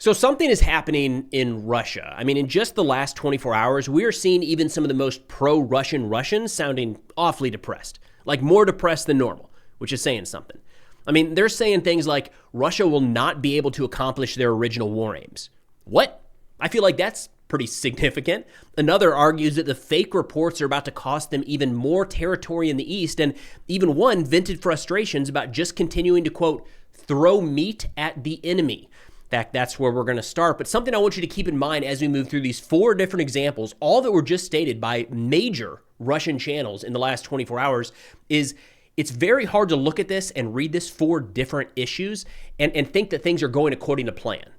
So something is happening in Russia. I mean, in just the last 24 hours, we are seeing even some of the most pro-Russian Russians sounding awfully depressed, like more depressed than normal, which is saying something. I mean, they're saying things like Russia will not be able to accomplish their original war aims. What? I feel like that's pretty significant. Another argues that the fake reports are about to cost them even more territory in the East, and even one vented frustrations about just continuing to, quote, throw meat at the enemy. In fact, that's where we're going to start. But something I want you to keep in mind as we move through these 4 different examples, all that were just stated by major Russian channels in the last 24 hours, is it's very hard to look at this and read this 4 different issues and think that things are going according to plan.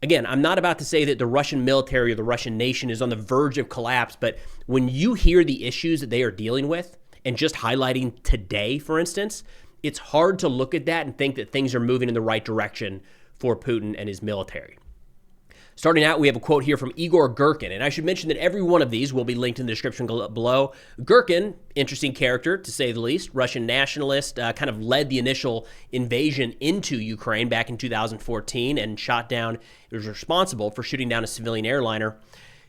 Again, I'm not about to say that the Russian military or the Russian nation is on the verge of collapse, but when you hear the issues that they are dealing with, and just highlighting today, for instance, it's hard to look at that and think that things are moving in the right direction for Putin and his military. Starting out, we have a quote here from Igor Girkin, and I should mention that every one of these will be linked in the description below. Girkin, interesting character to say the least, Russian nationalist, kind of led the initial invasion into Ukraine back in 2014 and was responsible for shooting down a civilian airliner.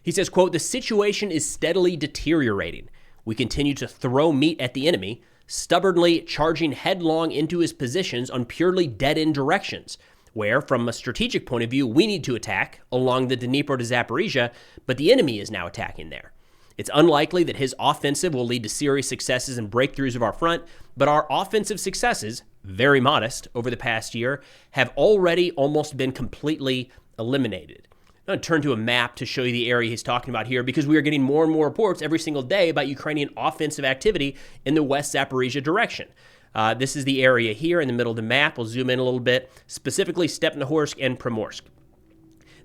He says, quote, "The situation is steadily deteriorating. We continue to throw meat at the enemy, stubbornly charging headlong into his positions on purely dead-end directions, where, from a strategic point of view, we need to attack along the Dnipro to Zaporizhia, but the enemy is now attacking there. It's unlikely that his offensive will lead to serious successes and breakthroughs of our front, but our offensive successes, very modest over the past year, have already almost been completely eliminated." I'm going to turn to a map to show you the area he's talking about here, because we are getting more and more reports every single day about Ukrainian offensive activity in the West Zaporizhia direction. This is the area here in the middle of the map. We'll zoom in a little bit, specifically Stepnohorsk and Primorsk.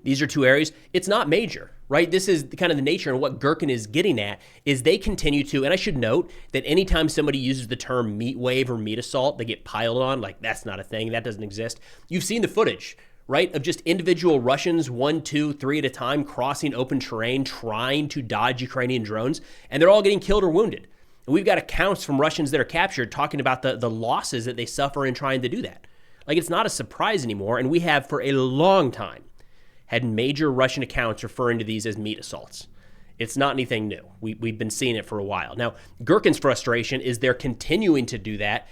These are 2 areas. It's not major, right? This is kind of the nature, and what Girkin is getting at is they continue to, and I should note that anytime somebody uses the term meat wave or meat assault, they get piled on, like that's not a thing, that doesn't exist. You've seen the footage, right, of just individual Russians, 1, 2, 3 at a time, crossing open terrain, trying to dodge Ukrainian drones, and they're all getting killed or wounded. And we've got accounts from Russians that are captured talking about the losses that they suffer in trying to do that. Like, it's not a surprise anymore, and we have for a long time had major Russian accounts referring to these as meat assaults. It's not anything new. We've been seeing it for a while. Now, Girkin's frustration is they're continuing to do that,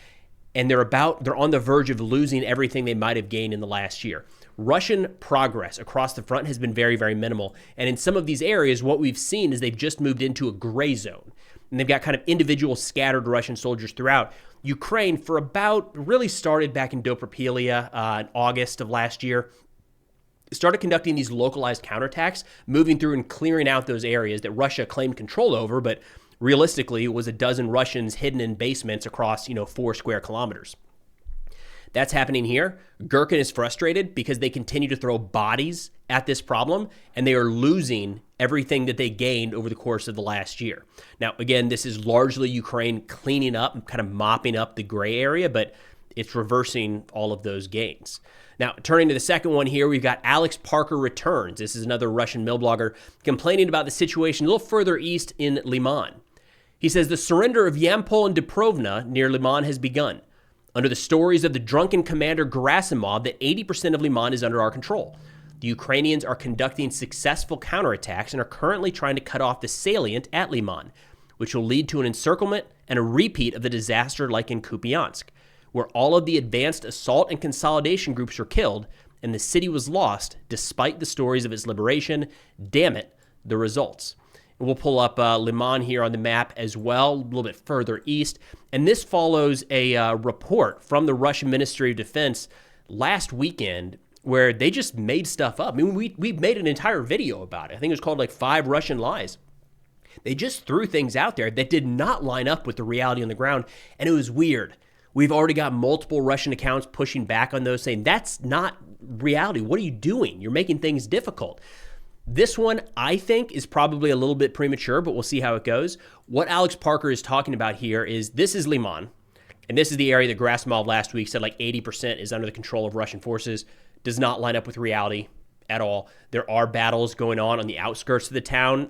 and they're on the verge of losing everything they might have gained in the last year. Russian progress across the front has been very, very minimal. And in some of these areas, what we've seen is they've just moved into a gray zone. And they've got kind of individual scattered Russian soldiers throughout. Ukraine, for really started back in Dobrapilya in August of last year, started conducting these localized counterattacks, moving through and clearing out those areas that Russia claimed control over, but realistically it was a dozen Russians hidden in basements across, 4 square kilometers. That's happening here. Girkin is frustrated because they continue to throw bodies at this problem, and they are losing everything that they gained over the course of the last year. Now, again, this is largely Ukraine cleaning up and kind of mopping up the gray area, but it's reversing all of those gains. Now, turning to the second one here, we've got Alex Parker Returns. This is another Russian mill blogger complaining about the situation a little further east in Liman. He says, "The surrender of Yampol and Dubrovna near Liman has begun. Under the stories of the drunken commander Gerasimov that 80% of Liman is under our control. The Ukrainians are conducting successful counterattacks and are currently trying to cut off the salient at Liman, which will lead to an encirclement and a repeat of the disaster like in Kupiansk, where all of the advanced assault and consolidation groups were killed and the city was lost despite the stories of its liberation. Damn it, the results." We'll pull up Liman here on the map as well, a little bit further east. And this follows a report from the Russian Ministry of Defense last weekend where they just made stuff up. I mean, we made an entire video about it. I think it was called 5 Russian Lies. They just threw things out there that did not line up with the reality on the ground, and it was weird. We've already got multiple Russian accounts pushing back on those, saying, that's not reality. What are you doing? You're making things difficult. This one, I think, is probably a little bit premature, but we'll see how it goes. What Alex Parker is talking about here is this is Liman, and this is the area that Gerasimov last week said 80% is under the control of Russian forces. Does not line up with reality at all. There are battles going on the outskirts of the town.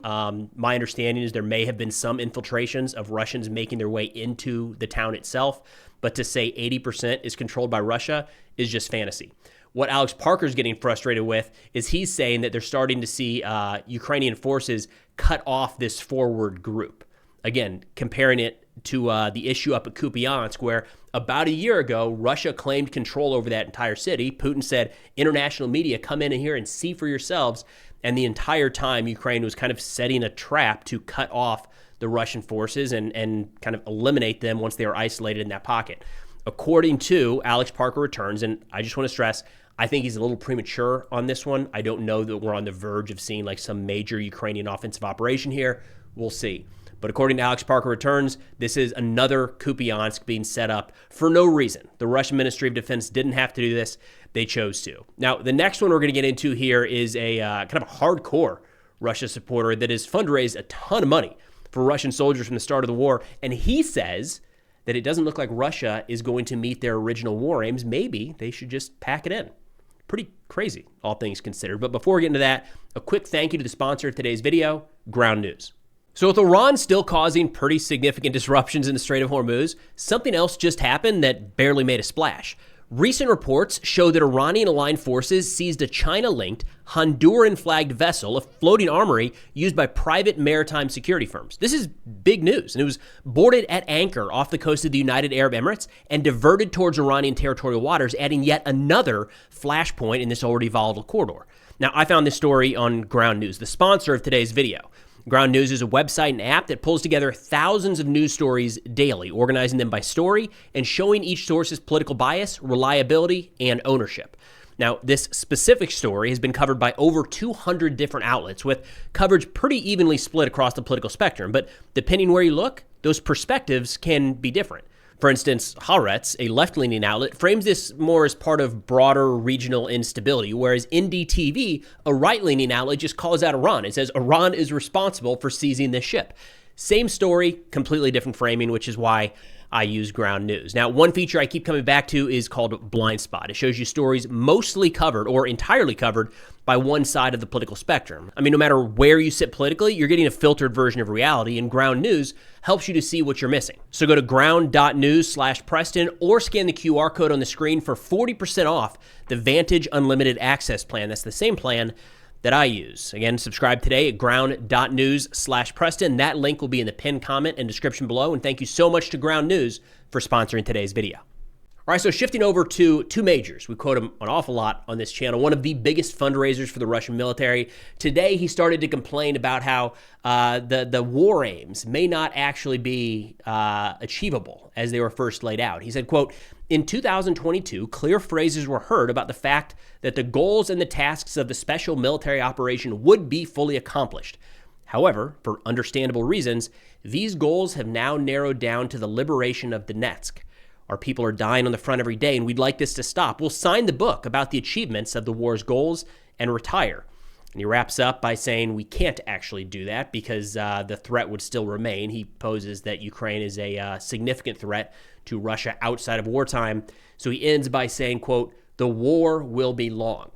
My understanding is there may have been some infiltrations of Russians making their way into the town itself, but to say 80% is controlled by Russia is just fantasy. What Alex Parker's getting frustrated with is he's saying that they're starting to see Ukrainian forces cut off this forward group. Again, comparing it to the issue up at Kupiansk, where about a year ago, Russia claimed control over that entire city. Putin said, international media, come in here and see for yourselves. And the entire time, Ukraine was kind of setting a trap to cut off the Russian forces and kind of eliminate them once they were isolated in that pocket. According to Alex Parker Returns, and I just want to stress, I think he's a little premature on this one. I don't know that we're on the verge of seeing like some major Ukrainian offensive operation here. We'll see. But according to Alex Parker Returns, this is another Kupiansk being set up for no reason. The Russian Ministry of Defense didn't have to do this. They chose to. Now, the next one we're going to get into here is a kind of a hardcore Russia supporter that has fundraised a ton of money for Russian soldiers from the start of the war. And he says that it doesn't look like Russia is going to meet their original war aims. Maybe they should just pack it in. Pretty crazy, all things considered. But before we get into that, a quick thank you to the sponsor of today's video, Ground News. So with Iran still causing pretty significant disruptions in the Strait of Hormuz, something else just happened that barely made a splash. Recent reports show that Iranian-aligned forces seized a China-linked, Honduran-flagged vessel, a floating armory used by private maritime security firms. This is big news, and it was boarded at anchor off the coast of the United Arab Emirates and diverted towards Iranian territorial waters, adding yet another flashpoint in this already volatile corridor. Now, I found this story on Ground News, the sponsor of today's video. Ground News is a website and app that pulls together thousands of news stories daily, organizing them by story and showing each source's political bias, reliability, and ownership. Now, this specific story has been covered by over 200 different outlets, with coverage pretty evenly split across the political spectrum. But depending where you look, those perspectives can be different. For instance, Haaretz, a left-leaning outlet, frames this more as part of broader regional instability, whereas NDTV, a right-leaning outlet, just calls out Iran. It says Iran is responsible for seizing this ship. Same story, completely different framing, which is why I use Ground News. Now, one feature I keep coming back to is called Blind Spot. It shows you stories mostly covered or entirely covered by one side of the political spectrum. I mean, no matter where you sit politically, you're getting a filtered version of reality, and Ground News helps you to see what you're missing. So go to ground.news/Preston or scan the QR code on the screen for 40% off the Vantage Unlimited Access plan. That's the same plan that I use. Again, subscribe today at ground.news/Preston. That link will be in the pinned comment and description below. And thank you so much to Ground News for sponsoring today's video. All right, so shifting over to two majors. We quote him an awful lot on this channel. One of the biggest fundraisers for the Russian military. Today, he started to complain about how the war aims may not actually be achievable as they were first laid out. He said, quote, in 2022, clear phrases were heard about the fact that the goals and the tasks of the special military operation would be fully accomplished. However, for understandable reasons, these goals have now narrowed down to the liberation of Donetsk. Our people are dying on the front every day, and we'd like this to stop. We'll sign the book about the achievements of the war's goals and retire. And he wraps up by saying we can't actually do that because the threat would still remain. He poses that Ukraine is a significant threat to Russia outside of wartime. So he ends by saying, quote, the war will be long.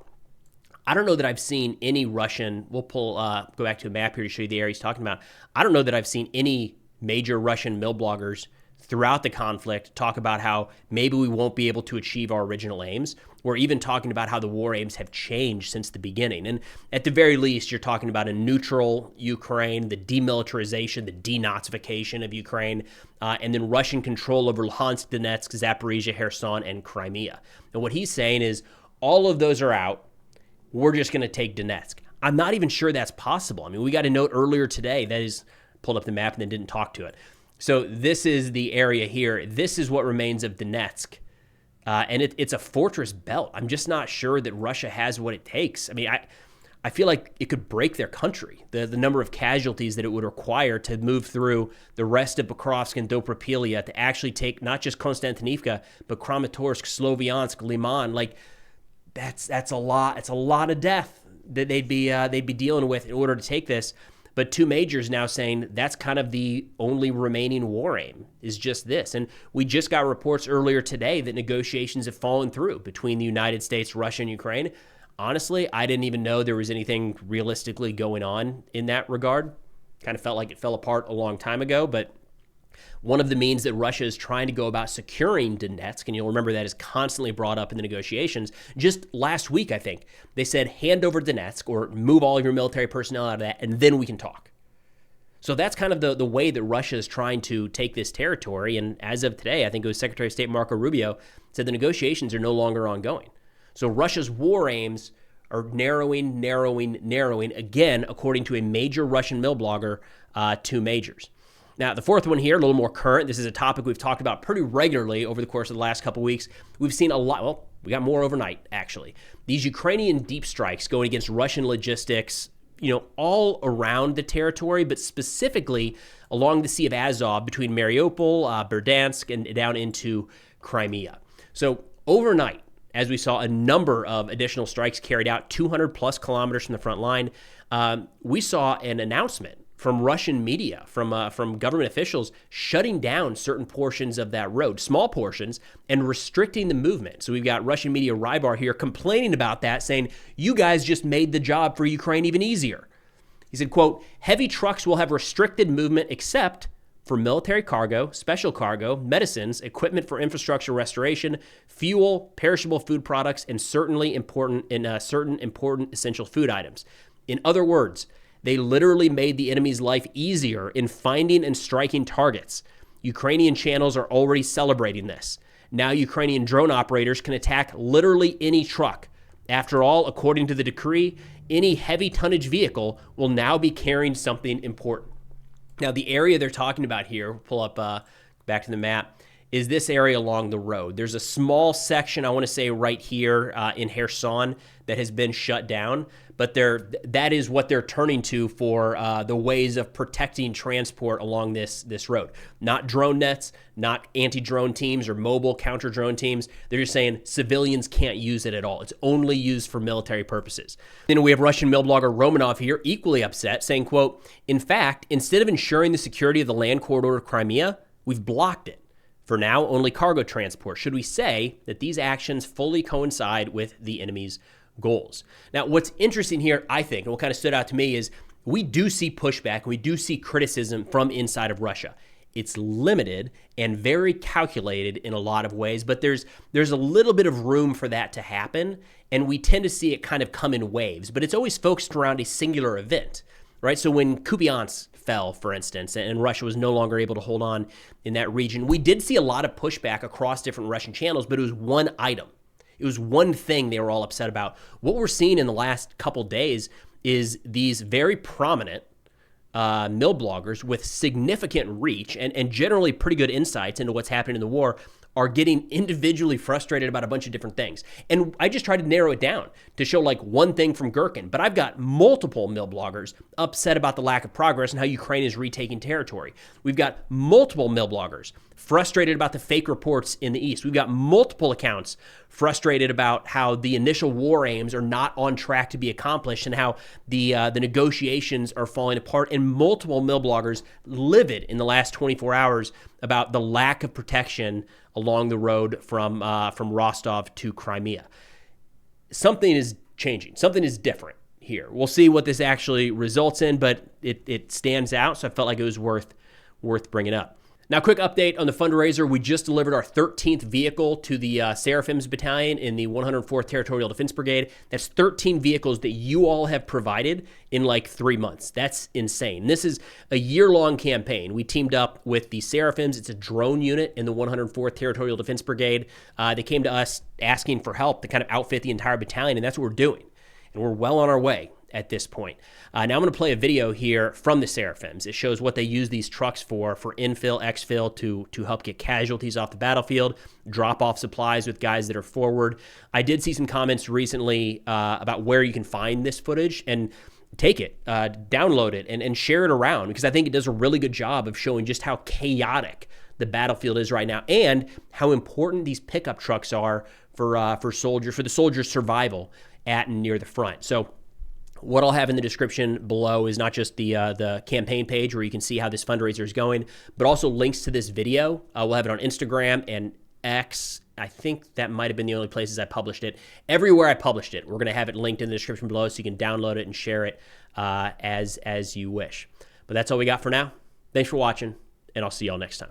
I don't know that I've seen any Russian, we'll go back to a map here to show you the area he's talking about. I don't know that I've seen any major Russian mill bloggers throughout the conflict talk about how maybe we won't be able to achieve our original aims, or even talking about how the war aims have changed since the beginning. And at the very least, you're talking about a neutral Ukraine, the demilitarization, the denazification of Ukraine, and then Russian control over Luhansk, Donetsk, Zaporizhia, Kherson, and Crimea. And what he's saying is all of those are out. We're just going to take Donetsk. I'm not even sure that's possible. I mean, we got a note earlier today that is pulled up the map and then didn't talk to it. So this is the area here. This is what remains of Donetsk. And it's a fortress belt. I'm just not sure that Russia has what it takes. I mean, I feel like it could break their country, the number of casualties that it would require to move through the rest of Pokrovsk and Dobropilia to actually take not just Konstantinivka, but Kramatorsk, Sloviansk, Liman. Like, that's a lot. It's a lot of death that they'd be dealing with in order to take this. But two majors now saying that's kind of the only remaining war aim is just this. And we just got reports earlier today that negotiations have fallen through between the United States, Russia, and Ukraine. Honestly, I didn't even know there was anything realistically going on in that regard. Kind of felt like it fell apart a long time ago, but One of the means that Russia is trying to go about securing Donetsk, and you'll remember that is constantly brought up in the negotiations. Just last week, I think, they said hand over Donetsk or move all of your military personnel out of that, and then we can talk. So that's kind of the way that Russia is trying to take this territory. And as of today, I think it was Secretary of State Marco Rubio said the negotiations are no longer ongoing. So Russia's war aims are narrowing, again, according to a major Russian mill blogger, two majors. Now, the fourth one here, a little more current. This is a topic we've talked about pretty regularly over the course of the last couple of weeks. We've seen a lot, well, we got more overnight, actually. These Ukrainian deep strikes going against Russian logistics, all around the territory, but specifically along the Sea of Azov between Mariupol, Berdansk, and down into Crimea. So overnight, as we saw a number of additional strikes carried out 200 plus kilometers from the front line, we saw an announcement from Russian media, from government officials, shutting down certain portions of that road, small portions, and restricting the movement. So we've got Russian media Rybar here complaining about that, saying, you guys just made the job for Ukraine even easier. He said, quote, heavy trucks will have restricted movement except for military cargo, special cargo, medicines, equipment for infrastructure restoration, fuel, perishable food products, and certain important essential food items. In other words, they literally made the enemy's life easier in finding and striking targets. Ukrainian channels are already celebrating this. Now Ukrainian drone operators can attack literally any truck. After all, according to the decree, any heavy tonnage vehicle will now be carrying something important. Now, the area they're talking about here, we'll pull up back to the map, is this area along the road. There's a small section, I want to say right here in Kherson, that has been shut down, but that is what they're turning to for the ways of protecting transport along this road. Not drone nets, not anti-drone teams or mobile counter-drone teams. They're just saying civilians can't use it at all. It's only used for military purposes. Then we have Russian mill blogger Romanov here, equally upset, saying, quote, in fact, instead of ensuring the security of the land corridor of Crimea, we've blocked it. For now, only cargo transport. Should we say that these actions fully coincide with the enemy's goals? Now, what's interesting here, I think, and what kind of stood out to me is we do see pushback, we do see criticism from inside of Russia. It's limited and very calculated in a lot of ways, but there's a little bit of room for that to happen, and we tend to see it kind of come in waves, but it's always focused around a singular event, right? So when Kupiansk fell, for instance, and Russia was no longer able to hold on in that region, we did see a lot of pushback across different Russian channels, but it was one item. It was one thing they were all upset about. What we're seeing in the last couple days is these very prominent mill bloggers with significant reach and generally pretty good insights into what's happening in the war are getting individually frustrated about a bunch of different things. And I just tried to narrow it down to show like one thing from Gherkin, but I've got multiple mill bloggers upset about the lack of progress and how Ukraine is retaking territory. We've got multiple mill bloggers frustrated about the fake reports in the East. We've got multiple accounts frustrated about how the initial war aims are not on track to be accomplished and how the negotiations are falling apart, and multiple mill bloggers livid in the last 24 hours about the lack of protection along the road from Rostov to Crimea. Something is changing. Something is different here. We'll see what this actually results in, but it stands out, so I felt like it was worth bringing up. Now, quick update on the fundraiser. We just delivered our 13th vehicle to the Seraphims Battalion in the 104th Territorial Defense Brigade. That's 13 vehicles that you all have provided in like 3 months. That's insane. This is a year-long campaign. We teamed up with the Seraphims. It's a drone unit in the 104th Territorial Defense Brigade. They came to us asking for help to kind of outfit the entire battalion, and that's what we're doing. And we're well on our way at this point. Now I'm going to play a video here from the Seraphims. It shows what they use these trucks for infill, exfil, to help get casualties off the battlefield, drop off supplies with guys that are forward. I did see some comments recently about where you can find this footage, and take it, download it, and share it around, because I think it does a really good job of showing just how chaotic the battlefield is right now and how important these pickup trucks are for the soldiers' survival at and near the front. So what I'll have in the description below is not just the campaign page where you can see how this fundraiser is going, but also links to this video. We'll have it on Instagram and X. I think that might have been the only places I published it. Everywhere I published it, we're going to have it linked in the description below so you can download it and share it as you wish. But that's all we got for now. Thanks for watching, and I'll see y'all next time.